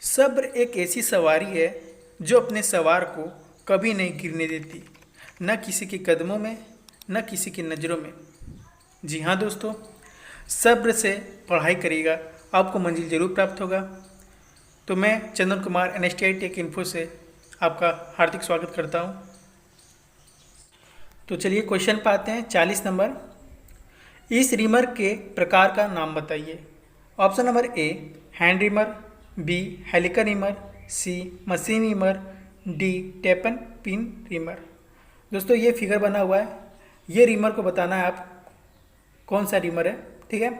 सब्र एक ऐसी सवारी है जो अपने सवार को कभी नहीं गिरने देती, न किसी के कदमों में, न किसी की नज़रों में। जी हाँ दोस्तों, सब्र से पढ़ाई करिएगा, आपको मंजिल जरूर प्राप्त होगा। तो मैं Chandan Kumar NSTI take info से आपका हार्दिक स्वागत करता हूँ। तो चलिए क्वेश्चन पे आते हैं। 40 नंबर, इस रिमर के प्रकार का नाम बताइए। Option number A hand reamer, B helical reamer, C machine reamer, D taper pin reamer. दोस्तों ये फिगर बना हुआ है, ये रिमर को बताना है आप कौन सा रिमर है, ठीक है।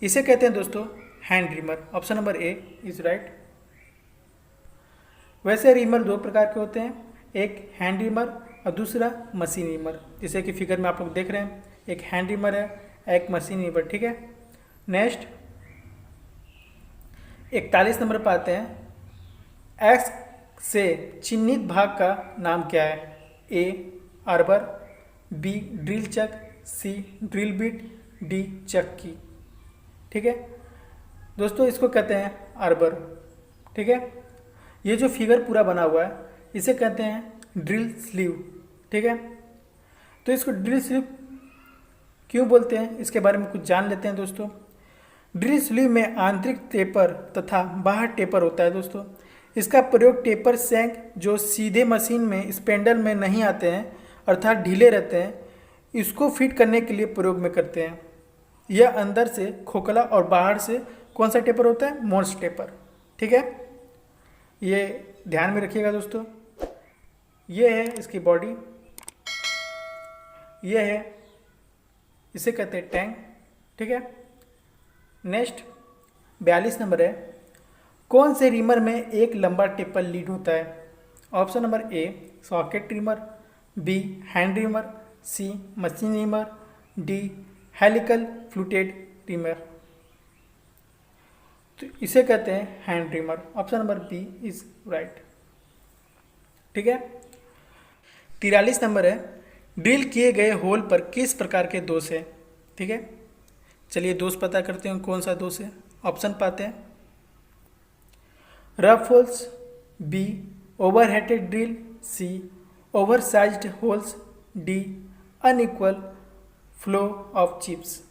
इसे कहते हैं दोस्तों hand reamer. Option number A is right. वैसे रिमर दो प्रकार के होते हैं, एक हैंड रिमर और दूसरा मशीन रिमर। जैसे कि फिगर में आप लोग देख रहे हैं, एक हैंड रिमर है, एक मशीन रिमर, ठीक है। नेक्स्ट 41 नंबर पर आते हैं। एक्स से चिन्हित भाग का नाम क्या है? ए आर्बर, बी ड्रिल चक, सी ड्रिल बिट, डी चक्की, ठीक है। दोस्तों इसको कहते हैं आर्बर, ठीक है। ये जो फिगर पूरा बना हुआ है इसे कहते हैं ड्रिल स्लीव, ठीक है। तो इसको ड्रिल स्लीव क्यों बोलते हैं इसके बारे में कुछ जान लेते हैं दोस्तों। ड्रिल स्लीव में आंतरिक टेपर तथा बाहर टेपर होता है दोस्तों। इसका प्रयोग टेपर सैंक जो सीधे मशीन में स्पेंडल में नहीं आते हैं अर्थात ढीले रहते हैं, इसको फिट करने के लिए प्रयोग में करते हैं। यह अंदर से खोखला और बाहर से कौन सा टेपर होता है? मोर्स टेपर, ठीक है। ये ध्यान में रखिएगा दोस्तों। ये है इसकी बॉडी, ये है, इसे कहते हैं टैंक, ठीक है। नेक्स्ट 42 नंबर है, कौन से रिमर में एक लंबा टेपर लीड होता है? Option number A socket reamer, B hand reamer, C machine reamer, D helical fluted reamer. तो इसे कहते हैं hand reamer. Option number B is right, ठीक है। 43 नंबर है, ड्रिल किए गए होल पर किस प्रकार के दोष है? ठीक है, चलिए दोष पता करते हैं कौन सा दोष है। ऑप्शन पाते हैं, rough holes, B overheated drill, C oversized holes, D unequal flow of chips,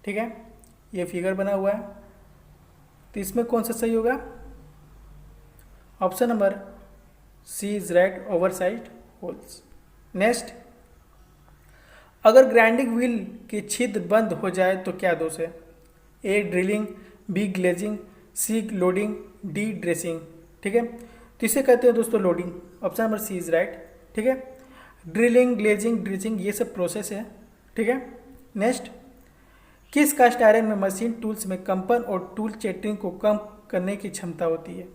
ठीक है। ये फिगर बना हुआ है, तो इसमें कौन सा सही होगा? Option number C is right, oversized holes. Next, अगर ग्राइंडिंग व्हील के छिद्र बंद हो जाए तो क्या दोष है? A drilling, B glazing, C loading, D dressing, ठीक है। तो इसे कहते हैं दोस्तों loading. Option number C is right, ठीक है। ड्रिलिंग, ग्लेजिंग, ड्रेसिंग ये सब प्रोसेस है, ठीक है। नेक्स्ट, किस कास्ट आयरन में मशीन टूल्स में कंपन और टूल चेटरिंग को कम करने की क्षमता होती है?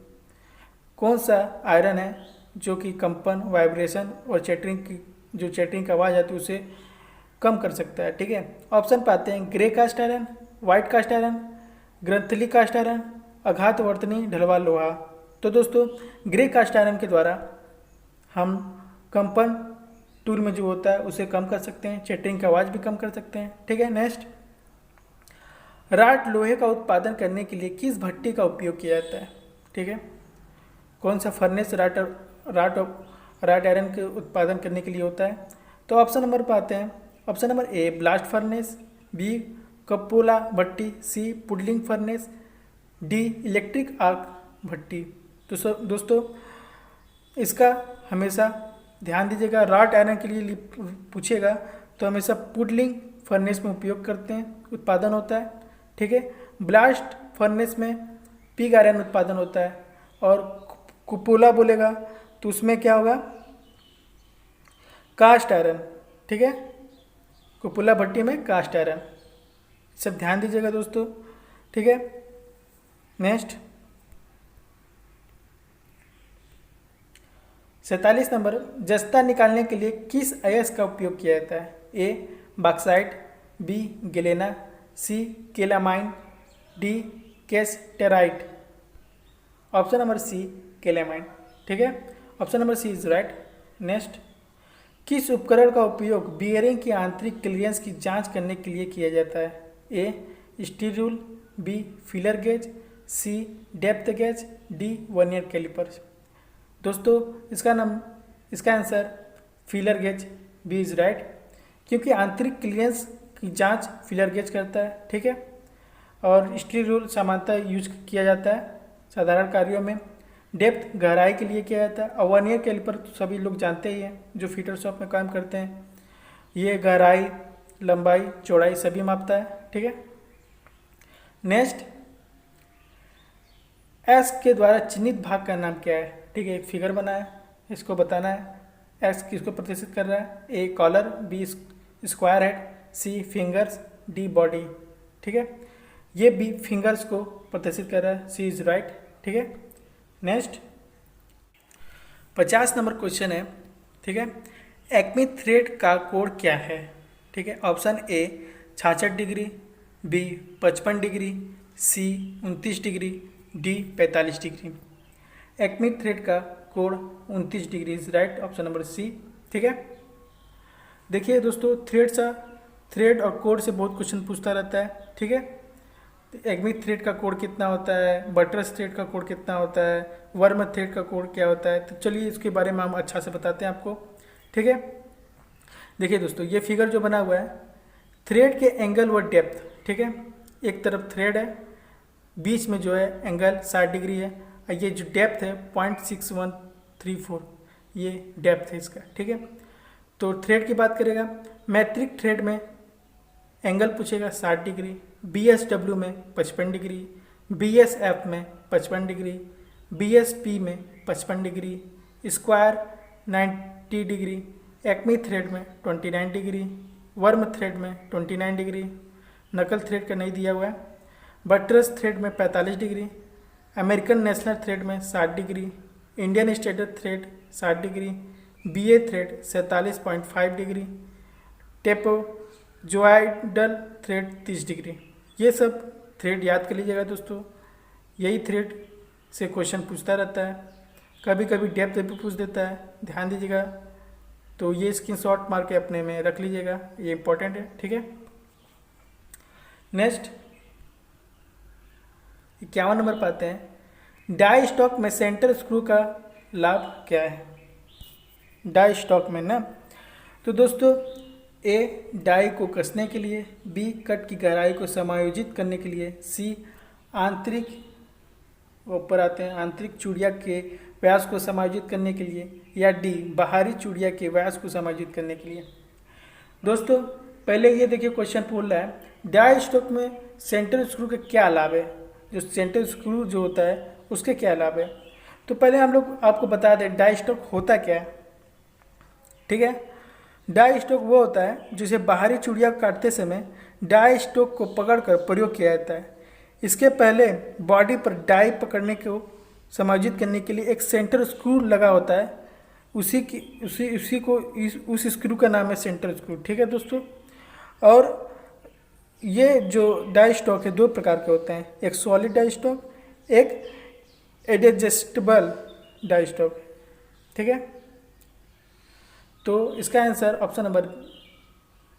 कौन सा आयरन है जो कि कंपन, वाइब्रेशन और चेटरिंग की जो चेटरिंग की आवाज़ आती है उसे कम कर सकता है, ठीक है। ऑप्शन पाते हैं, grey cast iron, white cast iron, ग्रंथली कास्ट आयरन, आघातवर्तनी ढलवा लोहा। तो दोस्तों ग्रे कास्ट आयरन के द्वारा हम कंपन टूल में जो होता है उसे कम कर सकते हैं, चेटरिंग की आवाज़ भी कम कर सकते हैं, ठीक है। नेक्स्ट, राट लोहे का उत्पादन करने के लिए किस भट्टी का उपयोग किया जाता है? ठीक है, कौन सा फर्नेस राट आयरन के उत्पादन करने के लिए होता है? तो ऑप्शन नंबर पर आते हैं। Option number A blast furnace, B cupola भट्टी, C puddling furnace, D electric arc भट्टी। तो दोस्तों इसका हमेशा ध्यान दीजिएगा, राट आयरन के लिए पूछेगा तो हमेशा पुडलिंग फर्नेस में उपयोग करते हैं, उत्पादन होता है, ठीक है। ब्लास्ट फर्नेस में पिग आयरन उत्पादन होता है, और कुपोला बोलेगा तो उसमें क्या होगा? कास्ट आयरन, ठीक है। कुपोला भट्टी में कास्ट आयरन, सब ध्यान दीजिएगा दोस्तों, ठीक है। नेक्स्ट 47 नंबर, जस्ता निकालने के लिए किस अयस्क का उपयोग किया जाता है? A bauxite, B galena, C calamine, D cassiterite. Option number C calamine, ठीक है। Option number C is right. Next, किस उपकरण का उपयोग बियरिंग की आंतरिक क्लियरेंस की जांच करने के लिए किया जाता है? A steel rule, B feeler gauge, C depth gauge, D vernier caliper. दोस्तों इसका answer feeler gauge B is right, क्योंकि आंतरिक क्लियरेंस की जांच फीलर गेज करता है, ठीक है। और स्टील रूल सामान्यतः यूज किया जाता है साधारण कार्यों में। डेप्थ गहराई के लिए किया जाता है, और वर्नियर कैलिपर तो सभी लोग जानते ही हैं जो फीटर शॉप में काम करते हैं। ये गहराई, लंबाई, चौड़ाई सभी मापता है, ठीक है। नेक्स्ट, एस के द्वारा चिन्हित भाग का नाम क्या है, ठीक है। एक फिगर बनाया, इसको बताना है एक्स किसको प्रदर्शित कर रहा है। ए कॉलर, बी स्क्वायर हेड, सी फिंगर्स, डी बॉडी, ठीक है। ये बी फिंगर्स को प्रदर्शित कर रहा है, सी इज राइट, ठीक है। नेक्स्ट 50 नंबर क्वेश्चन है, ठीक है। एक्मी थ्रेड का कोण क्या है, ठीक है। Option A 66 degree, B 55 degree, C 29 degree, D 45 degree. Acme thread का कोण 29 degree is right, option number C, ठीक है। देखिए दोस्तों, थ्रेड और कोण से बहुत क्वेश्चन पूछता रहता है, ठीक है। तो एक्मी थ्रेड का कोण कितना होता है, बटरस थ्रेड का कोण कितना होता है, वर्म थ्रेड का कोण क्या होता है। तो चलिए इसके बारे में हम अच्छा से बताते हैं आपको, ठीक है। देखिए दोस्तों, ये फिगर जो बना हुआ है, थ्रेड के एंगल व डेप्थ, ठीक है। एक तरफ थ्रेड है, बीच में जो है एंगल 60 डिग्री है, और ये जो डेप्थ है 0.6134, ये डेप्थ है इसका, ठीक है। तो थ्रेड की बात करेगा, मैट्रिक थ्रेड में एंगल पूछेगा 60 डिग्री, BSW में 55 डिग्री, BSF में 55 डिग्री, BSP में 55 degree, square 90 degree, acme thread में 29 डिग्री, वर्म थ्रेड में 29 डिग्री, नकल थ्रेड का नहीं दिया हुआ है, बटरस थ्रेड में 45 डिग्री, अमेरिकन नेशनल थ्रेड में 60 degree, Indian standard thread 60 degree, BA thread 47.5 degree, trapezoidal thread 30 degree. ये सब थ्रेड याद कर लीजिएगा दोस्तों, यही थ्रेड से क्वेश्चन पूछता रहता है, कभी कभी डेप्थ भी पूछ देता है, ध्यान दीजिएगा। तो ये स्क्रीनशॉट मार के अपने में रख लीजिएगा, ये इंपॉर्टेंट है, ठीक है। नेक्स्ट 51 नंबर पाते हैं, डाई स्टॉक में सेंटर स्क्रू का लाभ क्या है। डाई स्टॉक में ना, तो दोस्तों ए डाई को कसने के लिए, बी कट की गहराई को समायोजित करने के लिए, सी आंतरिक, ऊपर आते हैं, आंतरिक चूड़िया के व्यास को समायोजित करने के लिए, या डी बाहरी चूड़िया के व्यास को समायोजित करने के लिए। दोस्तों पहले ये देखिए क्वेश्चन पूछ रहा है, डाई स्टॉक में सेंटर स्क्रू का क्या लाभ है, जो सेंटर स्क्रू जो होता है उसके क्या लाभ है। तो पहले हम लोग आपको बता दें डाई स्टॉक होता क्या है, ठीक है। डाई स्टॉक वो होता है जिसे बाहरी चूड़िया काटते समय डाई स्टॉक को पकड़कर प्रयोग किया जाता है। इसके पहले बॉडी पर डाई पकड़ने को समायोजित करने के लिए एक सेंटर स्क्रू लगा होता है, उस स्क्रू का नाम है सेंटर स्क्रू, ठीक है दोस्तों। और ये जो डाई स्टॉक है दो प्रकार के होते हैं, एक सॉलिड डाई स्टॉक, एक एडजस्टेबल डाई स्टॉक, ठीक है। तो इसका answer option number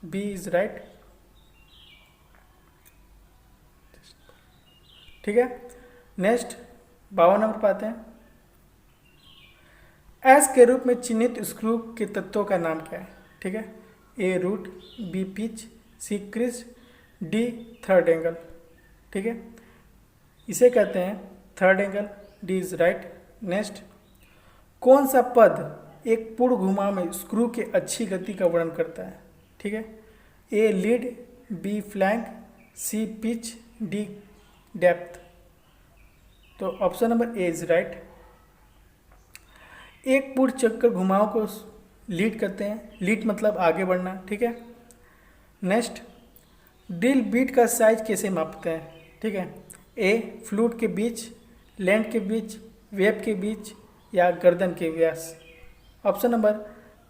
B is right, ठीक है। नेक्स्ट 52 नंबर पाते हैं, एस के रूप में चिन्हित स्क्रू के तत्वों का नाम क्या है, ठीक है। ए रूट, बी पिच, सी क्रिस, डी थर्ड एंगल, ठीक है। इसे कहते हैं third angle, D is right. Next, कौन सा पद एक पूर्ण घुमाव में स्क्रू के अच्छी गति का वर्णन करता है, ठीक है। A lead, B flank, C pitch, D depth. तो option number A is right. एक पूर्ण चक्कर घुमाव को लीड करते हैं, लीड मतलब आगे बढ़ना, ठीक है। नेक्स्ट, ड्रिल बीट का साइज कैसे मापते हैं, ठीक है। ए फ्लूट के बीच, लैंड के बीच, वेब के बीच, या गर्दन के व्यास। Option number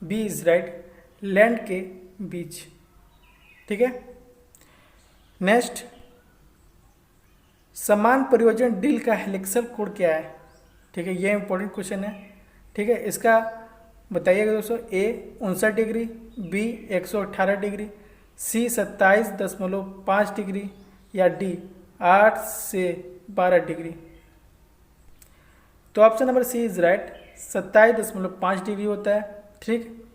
B is right, land के बीच, ठीक है। नेक्स्ट, समान परियोजन ड्रिल का हेलिक्सल कोण क्या है, ठीक है। ये इंपॉर्टेंट क्वेश्चन है, ठीक है। इसका बताइएगा दोस्तों, A 59 degree, B 118 degree, C 27.5 degree, या डी 8 से 12 डिग्री। तो option number C is right, 27.5 degree होता है। ठीक,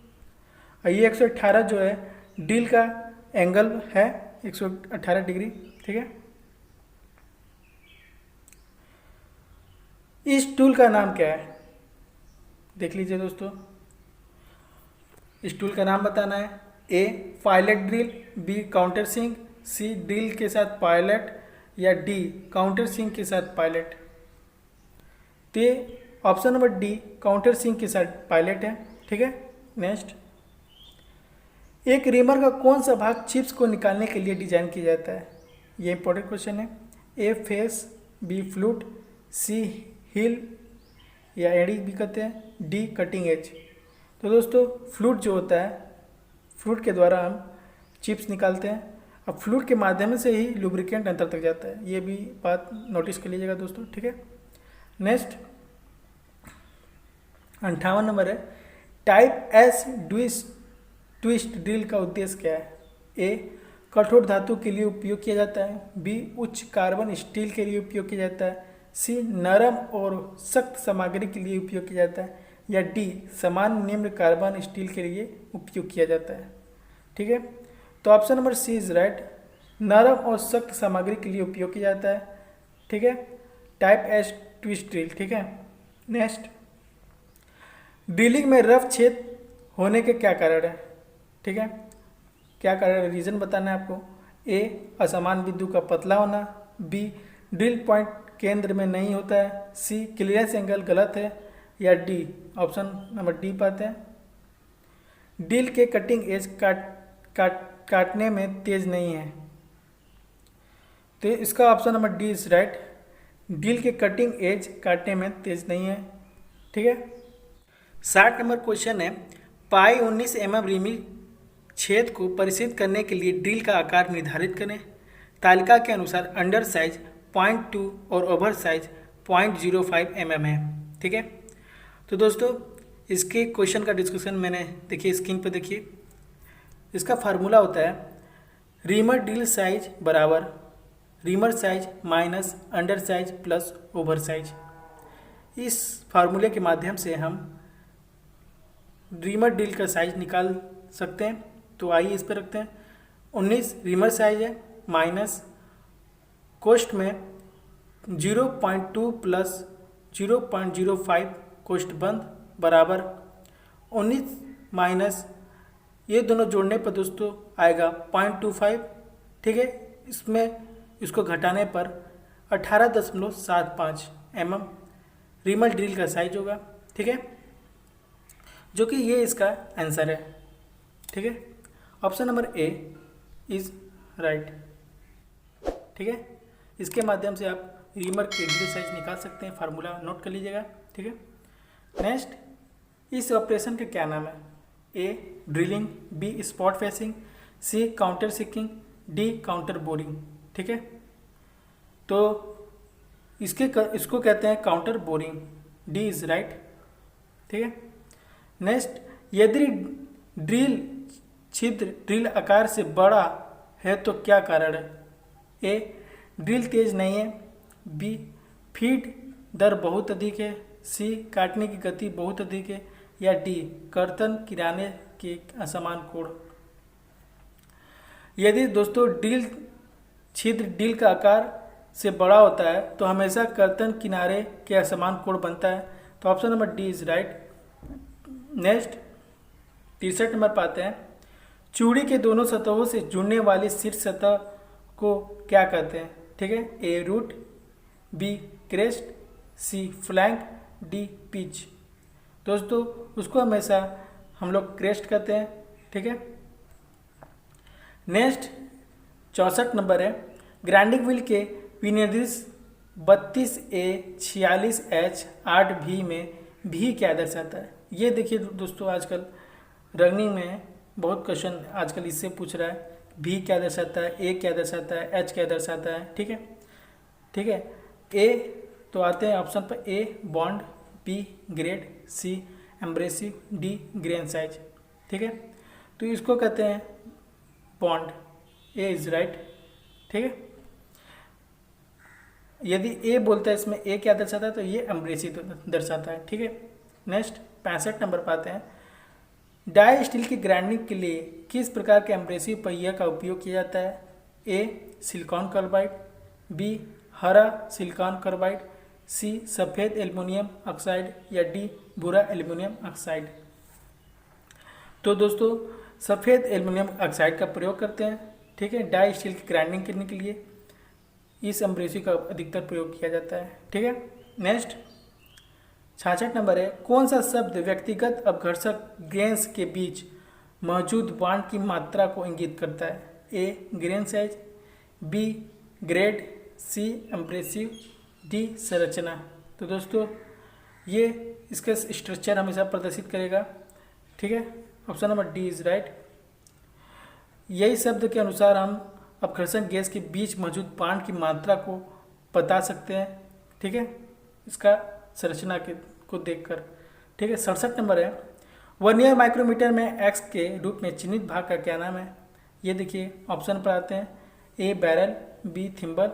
और ये 118 जो है ड्रिल का एंगल है, 118 डिग्री। ठीक है, इस टूल का नाम क्या है? देख लीजिए दोस्तों, इस टूल का नाम बताना है। A pilot drill, B countersink, C drill के साथ पायलट, या डी काउंटर सिंक के साथ पायलट। तो ये option number D countersink के साथ पायलट है। ठीक है, नेक्स्ट, एक रीमर का कौन सा भाग चिप्स को निकालने के लिए डिजाइन किया जाता है? ये इंपॉर्टेंट क्वेश्चन है। ए फेस, बी फ्लूट, सी हिल या एडी भी कहते हैं, डी कटिंग एज। तो दोस्तों फ्लूट जो होता है, फ्लूट के द्वारा हम चिप्स निकालते हैं। अब फ्लूट के माध्यम से ही लुब्रिकेंट अंदर तक जाता है, ये भी बात नोटिस कर लीजिएगा दोस्तों। ठीक है, नेक्स्ट 58 नंबर है, टाइप एस ट्विस्ट ड्रिल का उद्देश्य क्या है? ए कठोर धातु के लिए उपयोग किया जाता है, बी उच्च कार्बन स्टील के लिए उपयोग किया जाता है, सी नरम और सख्त सामग्री के लिए उपयोग किया जाता है, या डी समान निम्न कार्बन स्टील के लिए उपयोग किया जाता है। ठीक है, तो option number C is right, नरम और सख्त सामग्री के लिए उपयोग किया जाता है। ठीक है, टाइप एस ट्विस्ट ड्रिल। ठीक है, नेक्स्ट, ड्रिलिंग में रफ छेद होने के क्या कारण है? ठीक है, क्या कारण, रीजन बताना है आपको। ए असमान बिंदु का पतला होना, बी ड्रिल पॉइंट केंद्र में नहीं होता है, सी क्लियरेंस एंगल गलत है, या डी ऑप्शन नंबर डी पाते हैं, ड्रिल के कटिंग एज काटने में तेज नहीं है। तो इसका option number D is right, drill के कटिंग एज काटने में तेज नहीं है। ठीक है, 60 नंबर क्वेश्चन है, पाई 19 mm रीमिल छेद को परिचित करने के लिए ड्रिल का आकार निर्धारित करें। तालिका के अनुसार अंडर साइज 0.2 और ओवर साइज 0.05 mm है। ठीक है, तो दोस्तों इसके क्वेश्चन का डिस्कशन मैंने देखिए स्क्रीन पर देखिए, इसका फार्मूला होता है रीमर ड्रिल साइज बराबर reamer size minus under size plus over size. इस फार्मूले के माध्यम से हम रीमर ड्रिल का साइज निकाल सकते हैं। तो आइए इस पर रखते हैं, 19 रीमर साइज है माइनस कोस्ट में 0.2 प्लस 0.05 कोस्ट बंद बराबर 19 माइनस ये दोनों जोड़ने पर दोस्तों आएगा 0.25। ठीक है, इसमें इसको घटाने पर 18.75 mm रीमर ड्रिल का साइज होगा। ठीक है, जो कि ये इसका आंसर है। ठीक है, option number A is right. ठीक है, इसके माध्यम से आप रीमर के ड्रिल साइज निकाल सकते हैं, फार्मूला नोट कर लीजिएगा। ठीक है, नेक्स्ट, इस ऑपरेशन का क्या नाम है? A drilling, B spot facing, C countersinking, D counterboring. ठीक है, तो इसको कहते हैं counterboring, D is right. ठीक है, नेक्स्ट, यदि ड्रिल छिद्र ड्रिल आकार से बड़ा है तो क्या कारण है? ए ड्रिल तेज नहीं है, बी फीड दर बहुत अधिक है, सी काटने की गति बहुत अधिक है, या डी कर्तन किराने के असमान कोण। यदि दोस्तों ड्रिल छिद्र ड्रिल का आकार से बड़ा होता है तो हमेशा कर्तन किनारे के असमान कोण बनता है। तो option number D is right. Next 63 number पाते हैं, चूड़ी के दोनों सतहों से जुड़ने वाली शीर्ष सतह को क्या कहते हैं? ठीक है, ए रूट, बी क्रेस्ट, सी फ्लैंक, डी पिच। दोस्तों उसको हमेशा हम लोग क्रेस्ट कहते हैं। ठीक है, नेक्स्ट 64 नंबर है, ग्राइंडिंग व्हील के विनिर्देश 32A 46H 8V में भी क्या दर्शाता है? ये देखिए दोस्तों, आजकल रनिंग में बहुत क्वेश्चन आजकल इससे पूछ रहा है, भी क्या दर्शाता है, ए क्या दर्शाता है, एच क्या दर्शाता है। ठीक है, ठीक है, ए तो आते हैं ऑप्शन पर, a bond, B grade, C abrasive, D grain size. ठीक है, तो इसको कहते हैं बॉन्ड, ए इज राइट। ठीक है, यदि ए बोलता है इसमें ए क्या दर्शाता है, तो ये एम्ब्रेसिव दर्शाता है। ठीक है, नेक्स्ट 65 नंबर पर आते हैं। डाई स्टील की ग्राइंडिंग के लिए किस प्रकार के एम्ब्रेसिव पहिया का उपयोग किया जाता है? ए सिलिकॉन कार्बाइड, बी हरा सिलिकॉन कार्बाइड, सी सफ़ेद एल्युमिनियम ऑक्साइड या डी भूरा एल्युमिनियम ऑक्साइड। तो दोस्तों सफ़ेद एल्युमिनियम ऑक्साइड का प्रयोग करते हैं। ठीक है, डाई स्टील की ग्राइंडिंग करने के लिए इस एम्ब्रेसिव का अधिकतर प्रयोग किया जाता है। ठीक है, नेक्स्ट 66 नंबर है। कौन सा शब्द व्यक्तिगत अपघर्षक ग्रेन्स के बीच मौजूद बॉन्ड की मात्रा को इंगित करता है? A grain size, B grade, C abrasive, D संरचना। तो दोस्तों ये इसका स्ट्रक्चर हमेशा प्रदर्शित करेगा। ठीक है, option number D is right. यही शब्द के अनुसार हम अपघर्षण गैस के बीच मौजूद बॉन्ड की मात्रा को बता सकते हैं। ठीक है, इसका संरचना को देखकर। ठीक है, 67 नंबर है। वर्नियर माइक्रोमीटर में एक्स के रूप में चिन्हित भाग का क्या नाम है? ये देखिए ऑप्शन पर आते हैं। ए बैरल, बी थिम्बल,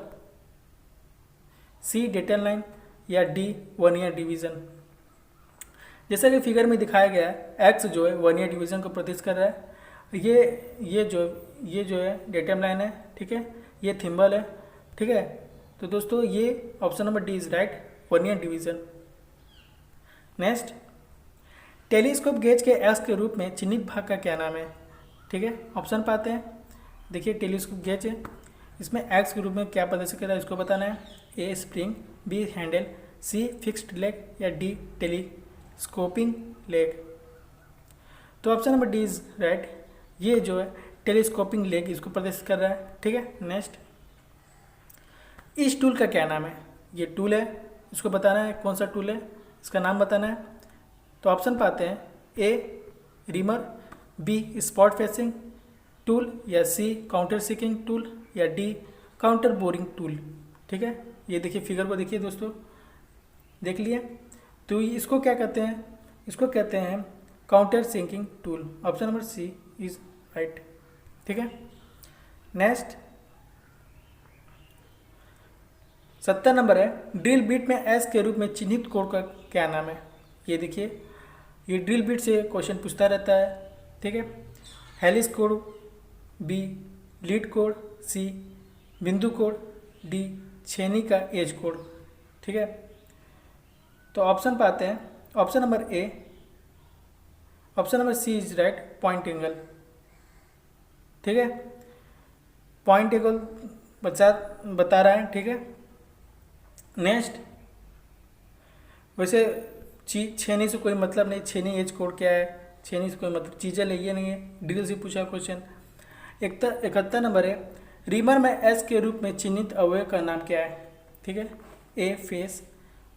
सी डेटल लाइन या डी वर्नियर डिवीजन। जैसा कि फिगर में दिखाया गया है, एक्स जो है वर्नियर डिवीजन को प्रदर्शित कर रहा है। ये जो है डेटम लाइन है। ठीक है, ये थिम्बल है। ठीक है, तो दोस्तों ये option number D is right, vernier division. Next, telescope gauge के एक्स के रूप में चिन्हित भाग का क्या नाम है? ठीक है, ऑप्शन पाते हैं। देखिए टेलीस्कोप गेज है, इसमें एक्स के रूप में क्या प्रदर्शित कर रहा है इसको बताना है। A spring, B handle, C fixed leg या डी टेलीस्कोपिंग लेग। तो option number D is right, ये जो है टेलीस्कोपिंग लेग इसको प्रदर्शित कर रहा है। ठीक है, नेक्स्ट, इस टूल का क्या नाम है? ये टूल है, इसको बताना है कौन सा टूल है, इसका नाम बताना है। तो ऑप्शन पाते हैं। A reamer, B spot facing tool या सी काउंटर सीकिंग टूल या डी काउंटर बोरिंग टूल। ठीक है, ये देखिए फिगर को देखिए दोस्तों, देख लिए। तो इसको क्या कहते हैं? इसको कहते हैं countersinking tool. Option number C is right. ठीक है, नेक्स्ट 70 नंबर है। ड्रिल बिट में एस के रूप में चिन्हित कोड का क्या नाम है? ये देखिए, ये ड्रिल बिट से क्वेश्चन पूछता रहता है। ठीक है, हेलिस कोड, बी लीड कोड, सी बिंदु कोड, डी छेनी का एज कोड। ठीक है, तो ऑप्शन पाते हैं। Option number A, option number C is right, point angle. ठीक है, पॉइंट एंगल बता रहा है। ठीक है, नेक्स्ट, वैसे छेनी से कोई मतलब नहीं, छेनी एज कोड क्या है, छेनी से कोई मतलब चीज़ें लिए नहीं है, ड्रिल से पूछा क्वेश्चन। 71 नंबर है। रीमर में एस के रूप में चिन्हित अवयव का नाम क्या है? ठीक है, A face,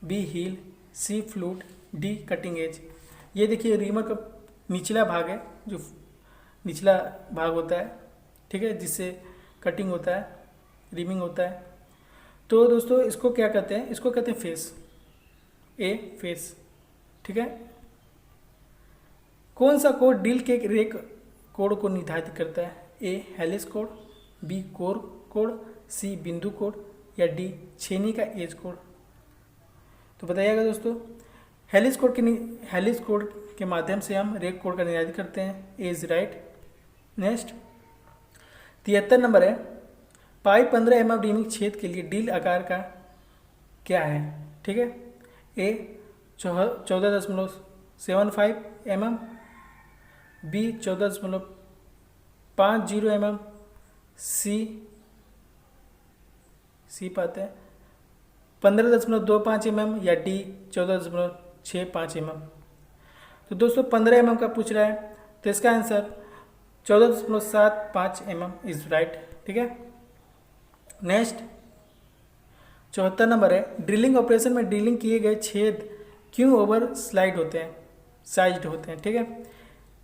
B heel, C flute, D cutting edge. ये देखिए रीमर का निचला भाग है, जो निचला भाग होता है। ठीक है, जिससे कटिंग होता है, रिमिंग होता है। तो दोस्तों इसको क्या कहते हैं? इसको कहते हैं फेस, ए फेस। ठीक है, कौन सा कोड ड्रिल के रेक कोड को निर्धारित करता है? ए हेलिस कोड, बी कोर कोड, सी बिंदु कोड या डी छेनी का एज कोड। तो बताइएगा दोस्तों, हेलिस कोड के माध्यम से हम रेक कोड का निर्धारित करते हैं। ए इज राइट। नेक्स्ट 73 नंबर है। पाइप 15 mm रिमिंग छेद के लिए ड्रिल आकार का क्या है? ठीक है, ए 14.75 mm, बी 14.50 mm, सी पाते हैं 15.25 mm या डी 14.65 mm। तो दोस्तों 15 mm का पूछ रहा है, तो इसका आंसर 14.75 mm इज राइट। ठीक है, नेक्स्ट 74 नंबर है। ड्रिलिंग ऑपरेशन में ड्रिलिंग किए गए छेद क्यों ओवर साइज्ड होते हैं? ठीक है,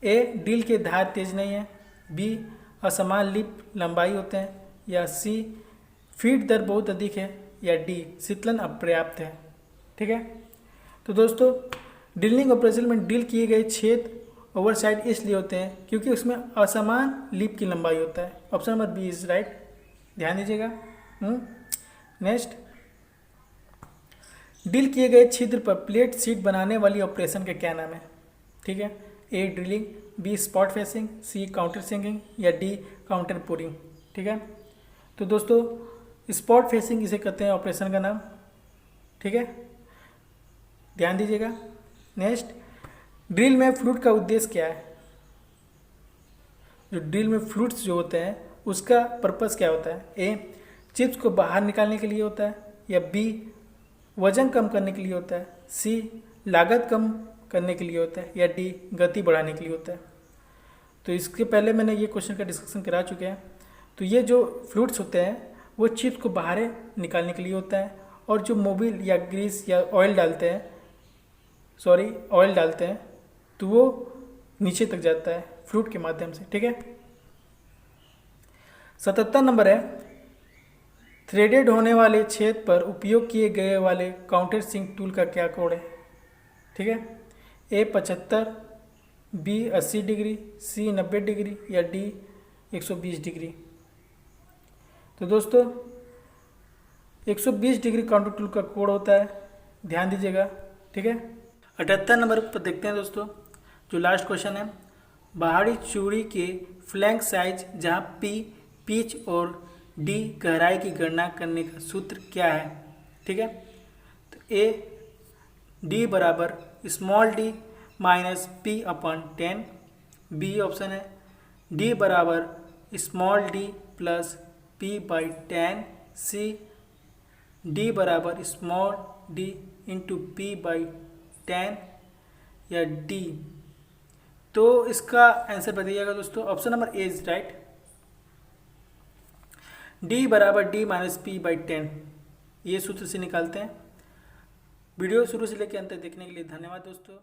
ए ड्रिल के धार तेज नहीं है, बी असमान लिप लंबाई होते हैं, या सी फीड दर बहुत अधिक है, या डी शीतलन अपर्याप्त है। ठीक है, तो दोस्तों ड्रिलिंग ऑपरेशन में ड्रिल किए गए छेद ओवरसाइड इसलिए होते हैं क्योंकि उसमें असमान लिप की लंबाई होता है। Option number B is right, ध्यान दीजिएगा। नेक्स्ट ड्रिल किए गए छिद्र पर प्लेट सीट बनाने वाली ऑपरेशन का क्या नाम है? ठीक है, A drilling, B spot facing, C counter sinking या डी काउंटर पुरिंग। ठीक है, तो दोस्तों स्पॉट फेसिंग इसे कहते हैं ऑपरेशन का नाम। ठीक है, ध्यान दीजिएगा। नेक्स्ट, ड्रिल में फ्लूट का उद्देश्य क्या है? जो ड्रिल में फ्लूट्स जो होते हैं उसका पर्पस क्या होता है? ए चिप्स को बाहर निकालने के लिए होता है, या बी वजन कम करने के लिए होता है, सी लागत कम करने के लिए होता है, या डी गति बढ़ाने के लिए होता है। तो इसके पहले मैंने ये क्वेश्चन का डिस्कशन करा चुके हैं। तो ये जो फ्लूइड्स होते हैं वो चिप्स को बाहर निकालने के लिए होता है, और जो मोबिल या ग्रीस या ऑयल डालते हैं तो वो नीचे तक जाता है फ्लूइड के माध्यम से। ठीक है, 77 नंबर है, थ्रेडेड होने वाले छेद पर उपयोग किए गए वाले काउंटर सिंक टूल का क्या कोड है? ठीक है, ए 75, बी 80 डिग्री, सी 90 डिग्री या डी 120 डिग्री। तो दोस्तों 120 डिग्री काउंटर टूल का कोड होता है, ध्यान दीजिएगा। ठीक है, 78 नंबर पर देखते हैं दोस्तों, जो लास्ट क्वेश्चन है, बाहरी चूड़ी के फ्लैंक साइज जहां पी पिच और डी गहराई की गणना करने का सूत्र क्या है? ठीक है, तो ए डी बराबर small d minus p upon 10, B option है डी बराबर small d plus p by 10, C D बराबर small d into p by 10 या डी। तो इसका आंसर बताइएगा दोस्तों। Option number A is right, D बराबर डी माइनस पी बाई 10, ये सूत्र से निकालते हैं। वीडियो शुरू से लेकर अंत तक देखने के लिए धन्यवाद दोस्तों।